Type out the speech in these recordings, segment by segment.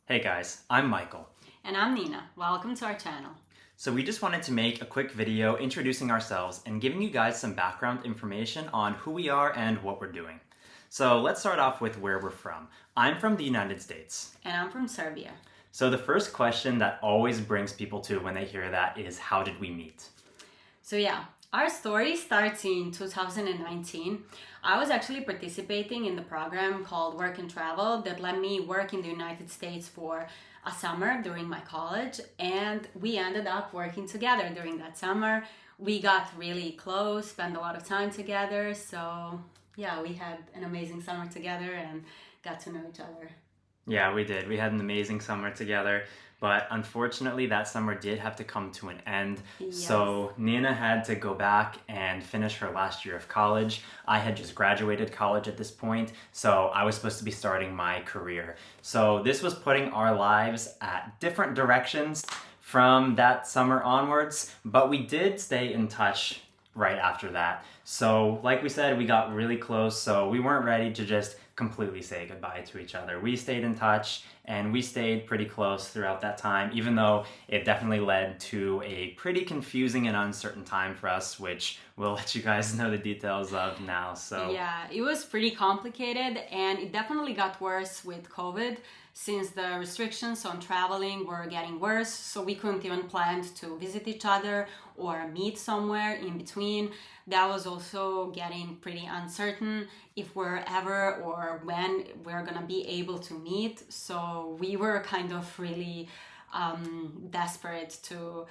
Hey guys, I'm Michael. And I'm Nina. Welcome to our channel. So we just wanted to make a quick video introducing ourselves and giving you guys some background information on who we are and what we're doing. So let's start off with where we're from. I'm from the United States. And I'm from Serbia. So the first question that always brings people to when they hear that is, how did we meet? So yeah, our story starts in 2019. I was actually participating in the program called Work and Travel that let me work in the United States for a summer during my college, and we ended up working together during that summer. We got really close, spent a lot of time together, so yeah, we had an amazing summer together and got to know each other. Yeah, we did. We had an amazing summer together, but unfortunately that summer did have to come to an end. Yes. So Nina had to go back and finish her last year of college. I had just graduated college at this point, so I was supposed to be starting my career. So this was putting our lives at different directions from that summer onwards, but we did stay in touch right after that. So like we said, we got really close, so we weren't ready to just completely say goodbye to each other. We stayed in touch and we stayed pretty close throughout that time, even though it definitely led to a pretty confusing and uncertain time for us, which we'll let you guys know the details of now. So yeah, it was pretty complicated, and it definitely got worse with COVID since the restrictions on traveling were getting worse, so we couldn't even plan to visit each other or meet somewhere in between. That was also getting pretty uncertain if we're ever or when we're gonna be able to meet. So we were kind of really desperate to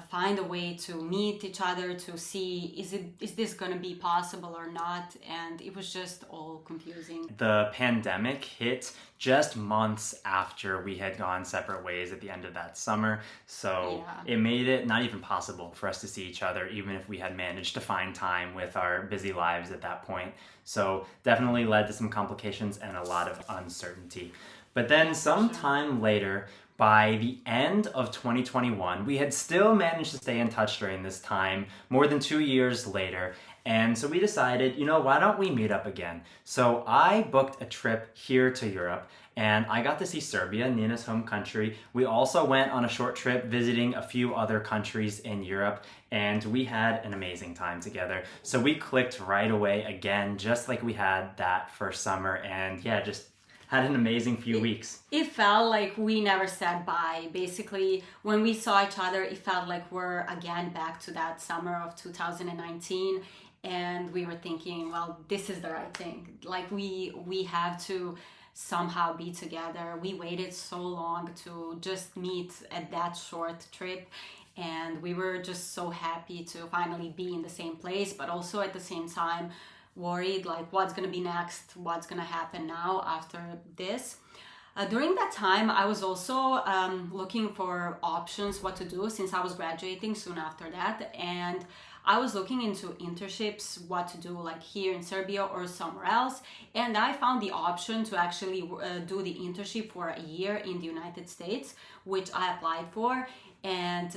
find a way to meet each other, to see is this gonna be possible or not, and it was just all confusing. the pandemic hit just months after we had gone separate ways at the end of that summer. So Yeah. it made it not even possible for us to see each other, even if we had managed to find time with our busy lives at that point. So definitely led to some complications and a lot of uncertainty. But then sometime later, by the end of 2021, we had still managed to stay in touch during this time, more than 2 years later. And so we decided, why don't we meet up again? So I booked a trip here to Europe and I got to see Serbia, Nina's home country. We also went on a short trip visiting a few other countries in Europe, and we had an amazing time together. So we clicked right away again, just like we had that first summer, and yeah, just had an amazing few weeks. It felt like we never said bye. Basically, when we saw each other, it felt like we're again back to that summer of 2019, and we were thinking, well, this is the right thing. Like we have to somehow be together. We waited so long to just meet at that short trip, and we were just so happy to finally be in the same place, but also at the same time worried like what's gonna be next, what's gonna happen now after this. During that time, I was also looking for options what to do since I was graduating soon after that, and I was looking into internships, what to do like here in Serbia or somewhere else, and I found the option to actually do the internship for a year in the United States, which I applied for and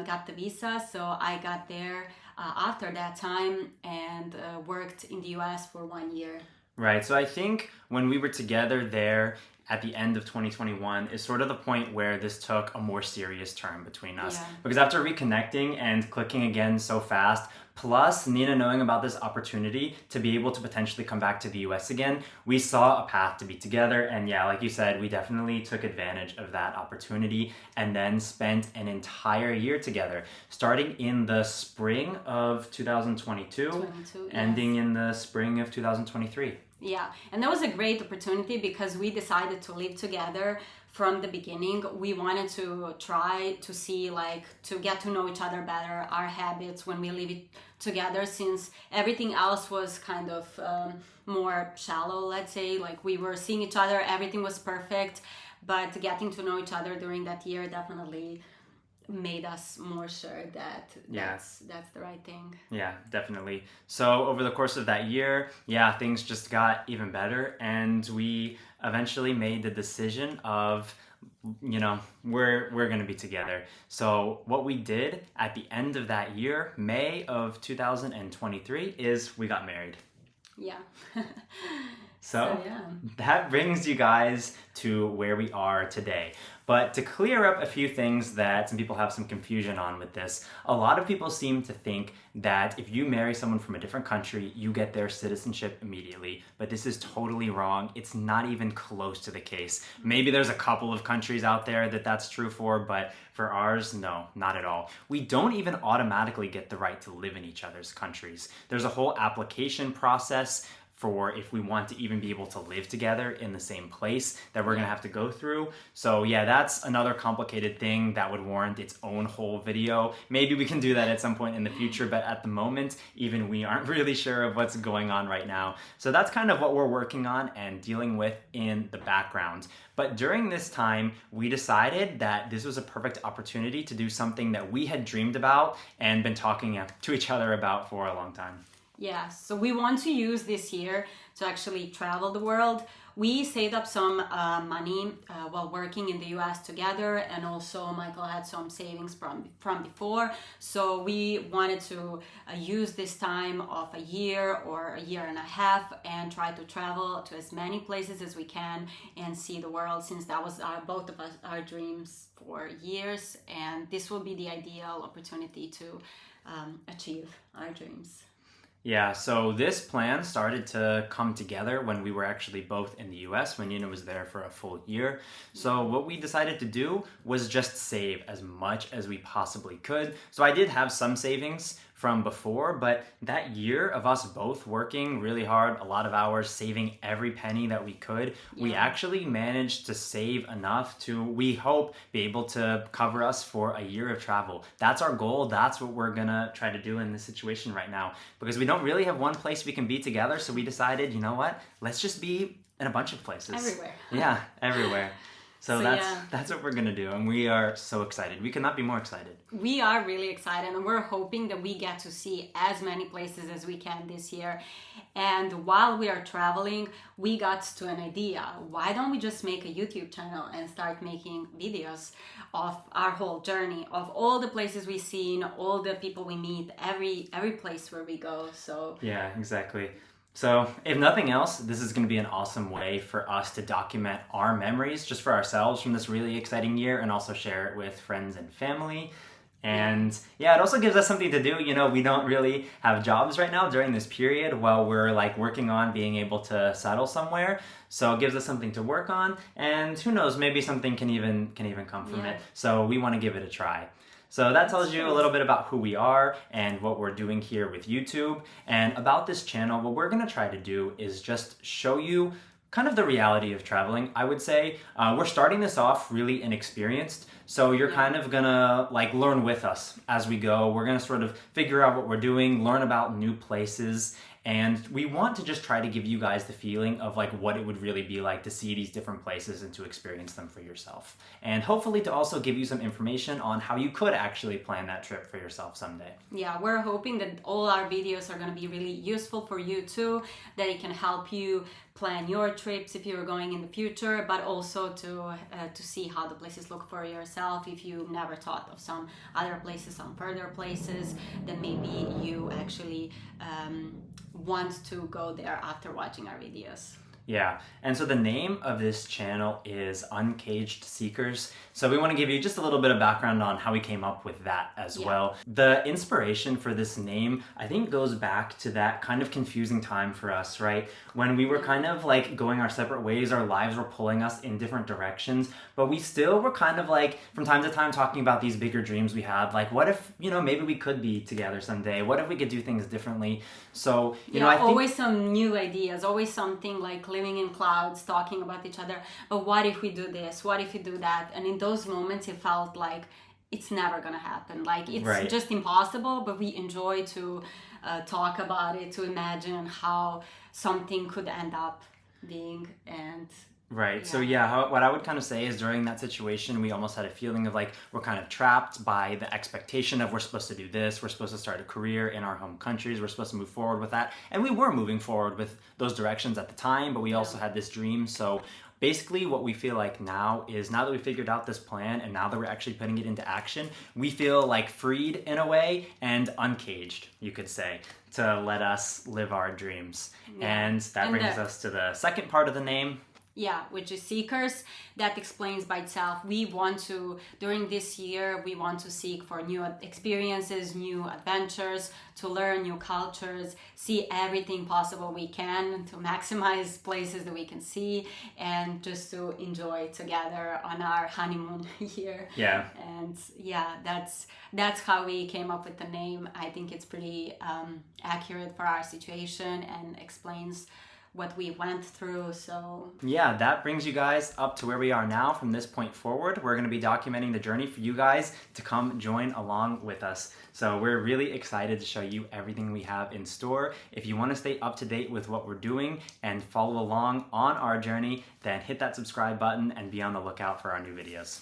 got the visa. So I got there after that time and worked in the US for 1 year. Right. So I think when we were together there at the end of 2021 is sort of the point where this took a more serious turn between us. Yeah. Because after reconnecting and clicking again so fast, plus Nina knowing about this opportunity to be able to potentially come back to the US again, we saw a path to be together. And yeah, like you said, we definitely took advantage of that opportunity and then spent an entire year together, starting in the spring of 2022, 22, ending yes. in the spring of 2023. Yeah, and that was a great opportunity because we decided to live together from the beginning. We wanted to try to see, like, to get to know each other better, our habits when we live it together, since everything else was kind of more shallow, let's say. Like, we were seeing each other, everything was perfect, but getting to know each other during that year definitely made us more sure that Yeah. that's the right thing. Yeah, definitely. So over the course of that year, yeah, things just got even better, and we eventually made the decision of, we're going to be together. So what we did at the end of that year, May of 2023, is we got married. Yeah. So yeah. that brings you guys to where we are today. But to clear up a few things that some people have some confusion on with this, a lot of people seem to think that if you marry someone from a different country, you get their citizenship immediately. But this is totally wrong. It's not even close to the case. Maybe there's a couple of countries out there that that's true for, but for ours, no, not at all. We don't even automatically get the right to live in each other's countries. There's a whole application process for if we want to even be able to live together in the same place that we're gonna have to go through. So yeah, that's another complicated thing that would warrant its own whole video. Maybe we can do that at some point in the future, but at the moment, even we aren't really sure of what's going on right now. So that's kind of what we're working on and dealing with in the background. But during this time, we decided that this was a perfect opportunity to do something that we had dreamed about and been talking to each other about for a long time. Yeah, so we want to use this year to actually travel the world. We saved up some money while working in the US together, and also Michael had some savings from before. So we wanted to use this time of a year or a year and a half and try to travel to as many places as we can and see the world, since that was both of us our dreams for years, and this will be the ideal opportunity to achieve our dreams. Yeah, so this plan started to come together when we were actually both in the US, when Nina was there for a full year. So what we decided to do was just save as much as we possibly could. So I did have some savings from before, but that year of us both working really hard, a lot of hours, saving every penny that we could, we actually managed to save enough to, we hope, be able to cover us for a year of travel. That's our goal. That's what we're gonna try to do in this situation right now, because we don't really have one place we can be together. So we decided, you know what, let's just be in a bunch of places. Everywhere. Yeah, everywhere. So that's what we're gonna do, and we are so excited. We could not be more excited. We are really excited, and we're hoping that we get to see as many places as we can this year. And while we are traveling, we got to an idea. Why don't we just make a YouTube channel and start making videos of our whole journey, of all the places we've seen, all the people we meet, every place where we go. So yeah, exactly. So if nothing else, this is going to be an awesome way for us to document our memories just for ourselves from this really exciting year, and also share it with friends and family. And yeah, it also gives us something to do. You know, we don't really have jobs right now during this period while we're like working on being able to settle somewhere. So it gives us something to work on, and who knows, maybe something can even come from it. So we want to give it a try. So that tells you a little bit about who we are and what we're doing here with YouTube. And about this channel, what we're gonna try to do is just show you kind of the reality of traveling, I would say. We're starting this off really inexperienced, so you're kind of gonna like learn with us as we go. We're gonna sort of figure out what we're doing, learn about new places, and we want to just try to give you guys the feeling of like what it would really be like to see these different places and to experience them for yourself. And hopefully to also give you some information on how you could actually plan that trip for yourself someday. Yeah, we're hoping that all our videos are going to be really useful for you too, that it can help you plan your trips if you're going in the future, but also to see how the places look for yourself. If you've never thought of some other places, some further places, then maybe you actually want to go there after watching our videos. Yeah, and so the name of this channel is Uncaged Seekers. So we want to give you just a little bit of background on how we came up with that as well. The inspiration for this name, I think, goes back to that kind of confusing time for us, right? When we were kind of like going our separate ways, our lives were pulling us in different directions, but we still were kind of like from time to time talking about these bigger dreams we had. Like, what if, you know, maybe we could be together someday? What if we could do things differently? So, you know, I think always some new ideas, always something like living in clouds, talking about each other. But what if we do this? What if we do that? And in those moments, it felt like it's never gonna happen. Like it's just impossible. But we enjoy to talk about it, to imagine how something could end up being. And right. So yeah, what I would kind of say is during that situation, we almost had a feeling of like we're kind of trapped by the expectation of we're supposed to do this, we're supposed to start a career in our home countries, we're supposed to move forward with that. And we were moving forward with those directions at the time, but we also had this dream. So Basically, what we feel like now is, now that we figured out this plan and now that we're actually putting it into action, we feel like freed in a way and uncaged, you could say, to let us live our dreams. Yeah. And that brings us to the second part of the name. Yeah, which is Seekers. That explains by itself. We want to, during this year, we want to seek for new experiences, new adventures, to learn new cultures, see everything possible we can, to maximize places that we can see, and just to enjoy together on our honeymoon year. Yeah. And yeah, that's how we came up with the name. I think it's pretty accurate for our situation and explains what we went through. So yeah, that brings you guys up to where we are now. From this point forward, we're going to be documenting the journey for you guys to come join along with us. So we're really excited to show you everything we have in store. If you want to stay up to date with what we're doing and follow along on our journey, then hit that subscribe button and be on the lookout for our new videos.